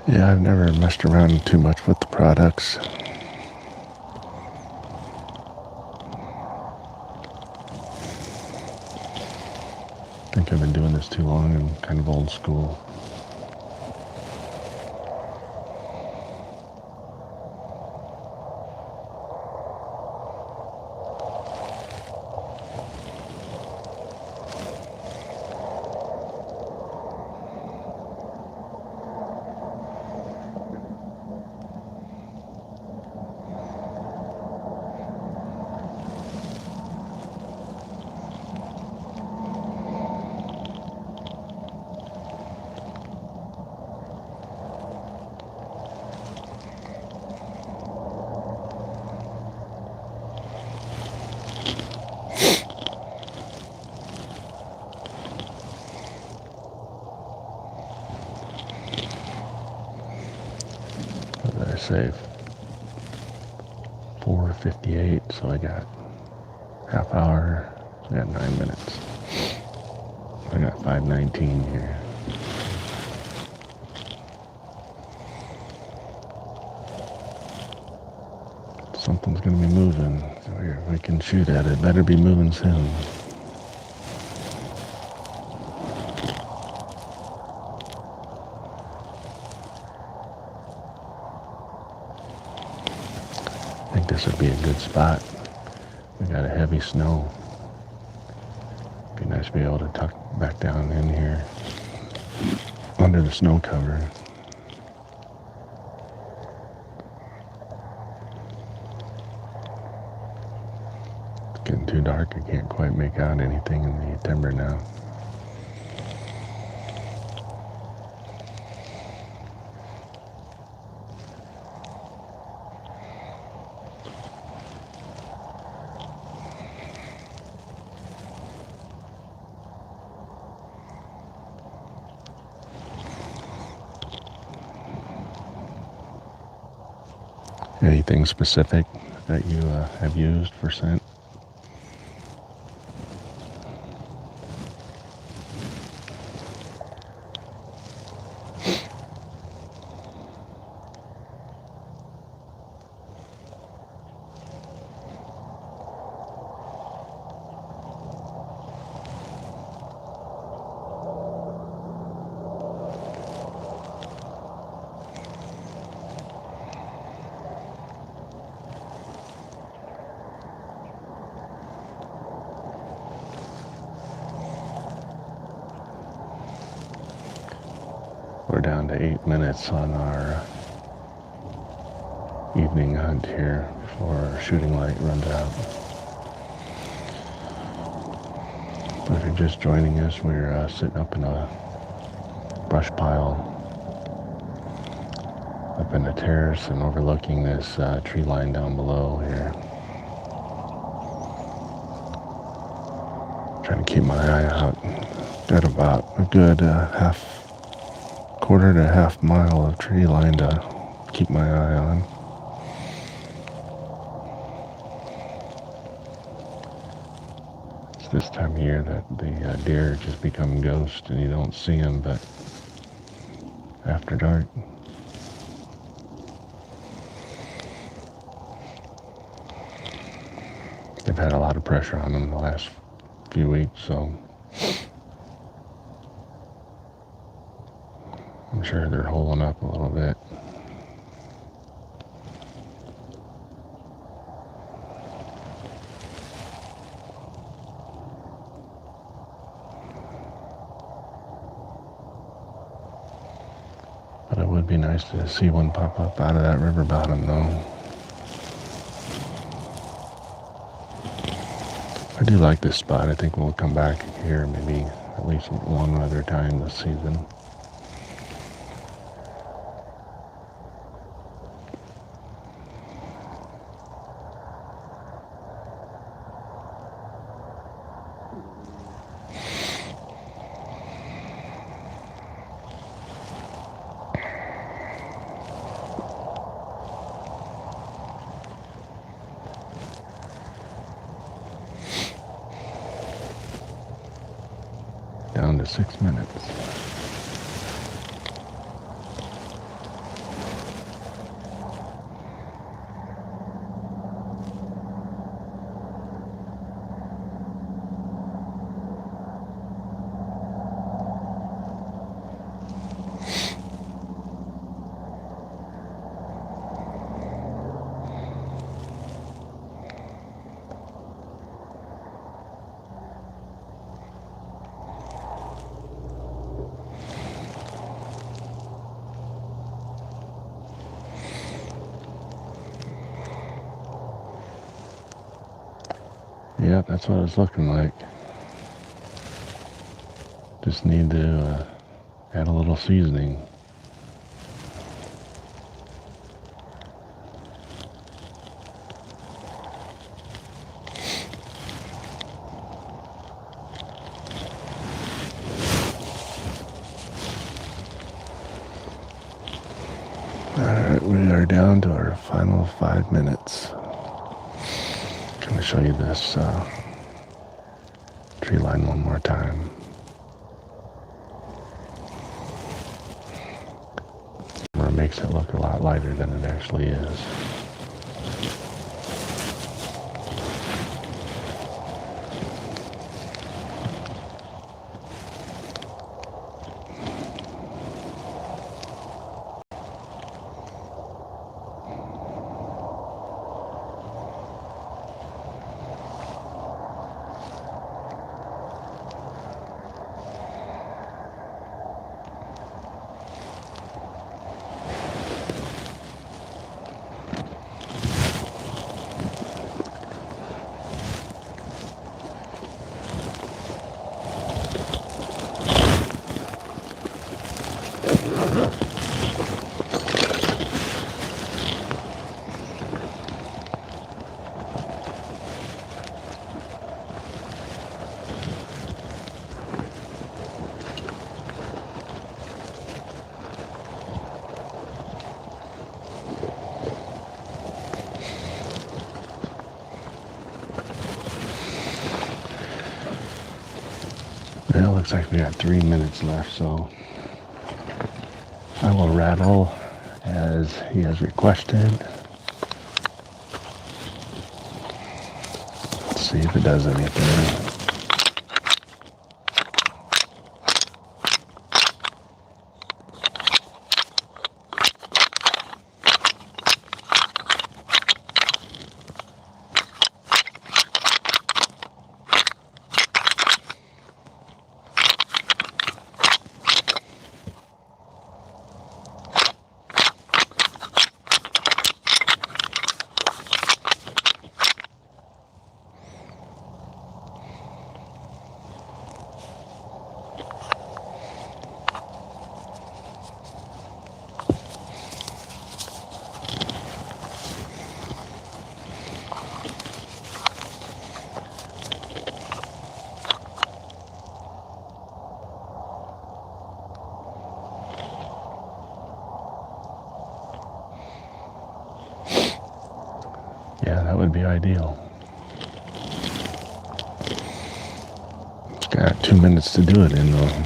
Yeah, I've never messed around too much with the products. I think I've been doing this too long and kind of old school. Save 4:58, so I got half hour. I got 9 minutes. I got 5:19 here. Something's gonna be moving. So we can shoot at it. Better be moving soon. I think this would be a good spot. We got a heavy snow. Be nice to be able to tuck back down in here under the snow cover. It's getting too dark. I can't quite make out anything in the timber now. Anything specific that you have used for scent? We're down to 8 minutes on our evening hunt here before our shooting light runs out. If you're just joining us, we're sitting up in a brush pile up in the terrace and overlooking this tree line down below here. Trying to keep my eye out. Got about a good quarter to half mile of tree line to keep my eye on. It's this time of year that the deer just become ghosts and you don't see them but after dark. They've had a lot of pressure on them the last few weeks, so I'm sure they're holding up a little bit. But it would be nice to see one pop up out of that river bottom though. I do like this spot. I think we'll come back here maybe at least one other time this season. Down to 6 minutes. Yeah, that's what it's looking like. Just need to add a little seasoning. Alright, we are down to our final 5 minutes. I'm going to show you this tree line one more time. It makes it look a lot lighter than it actually is. Well, looks like we got 3 minutes left, so I will rattle as he has requested. Let's see if it does anything. Yeah, that would be ideal. Got 2 minutes to do it in though.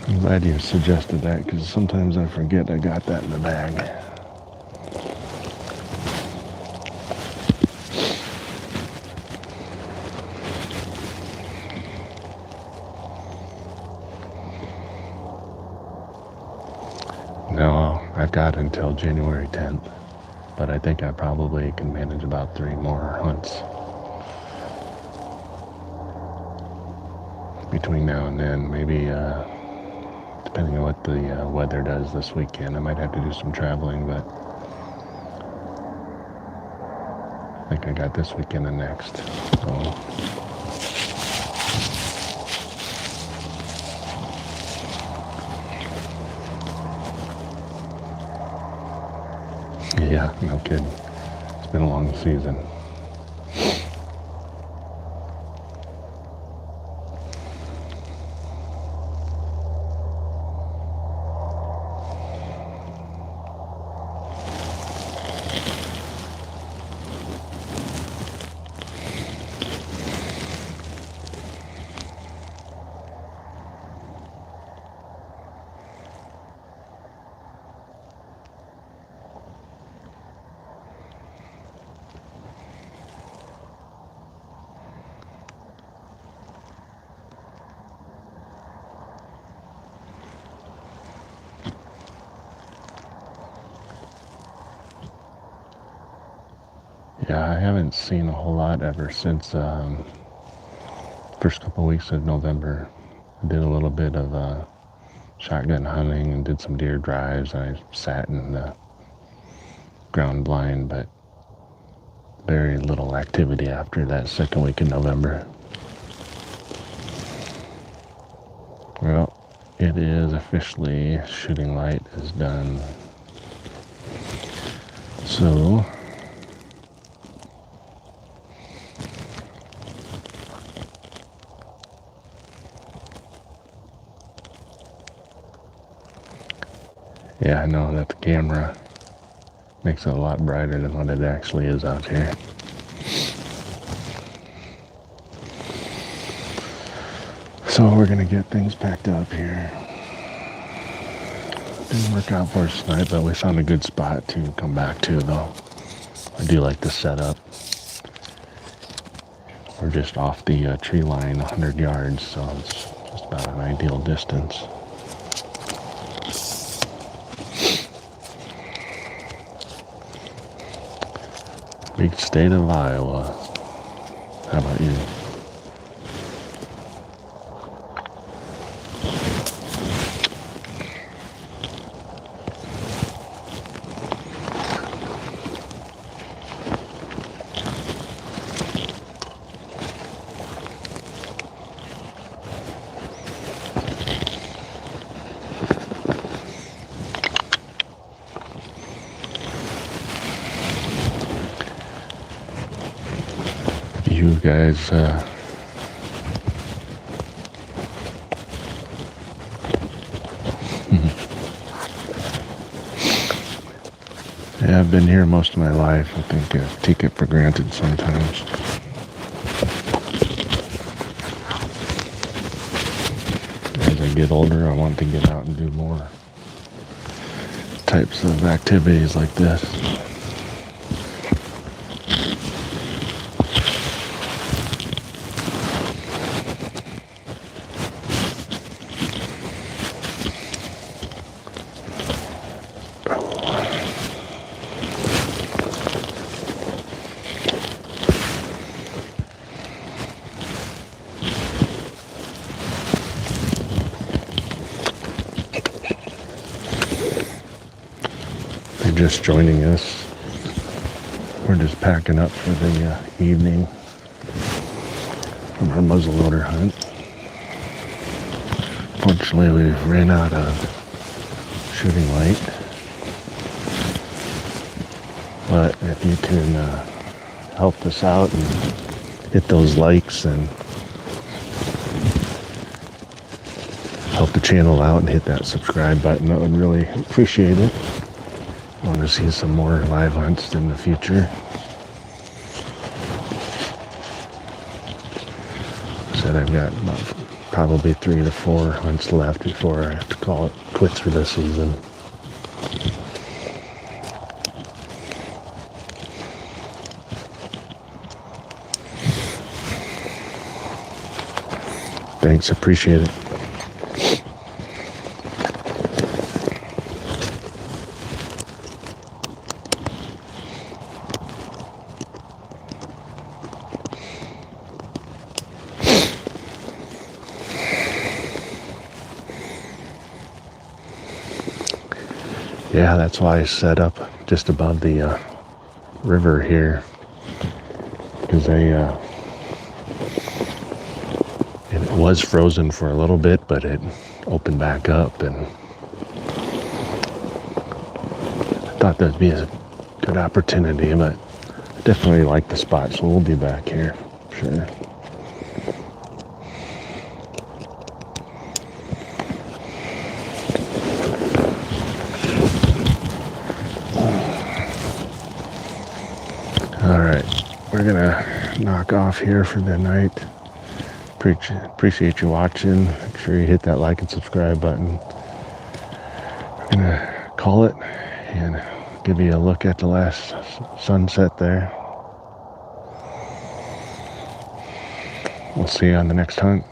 I'm glad you suggested that because sometimes I forget I got that in the bag. No, I've got until January 10th, but I think I probably can manage about 3 more hunts between now and then. Maybe depending on what the weather does this weekend, I might have to do some traveling, but I think I got this weekend and next. So yeah, no kidding. It's been a long season. Yeah, I haven't seen a whole lot ever since first couple weeks of November. I did a little bit of shotgun hunting and did some deer drives. I sat in the ground blind, but very little activity after that second week in November. Well, it is officially shooting light is done. So yeah, I know that the camera makes it a lot brighter than what it actually is out here. So we're gonna get things packed up here. Didn't work out for us tonight, but we found a good spot to come back to though. I do like the setup. We're just off the tree line 100 yards, so it's just about an ideal distance. Big state of Iowa. How about you? You guys yeah, I've been here most of my life. I think I take it for granted sometimes. As I get older, I want to get out and do more types of activities like this. Just joining us. We're just packing up for the evening from our muzzleloader hunt. Fortunately, we've ran out of shooting light, but if you can help us out and hit those likes and help the channel out and hit that subscribe button, I would really appreciate it. want to see some more live hunts in the future. Said I've got about probably 3 to 4 hunts left before I have to call it quits for this season. Thanks, appreciate it. Yeah, that's why I set up just above the river here, because it was frozen for a little bit, but it opened back up, and I thought that'd be a good opportunity, but I definitely like the spot, so we'll be back here, sure. We're gonna knock off here for the night. Appreciate you watching. Make sure you hit that like and subscribe button. We're gonna call it and give you a look at the last sunset there. We'll see you on the next hunt.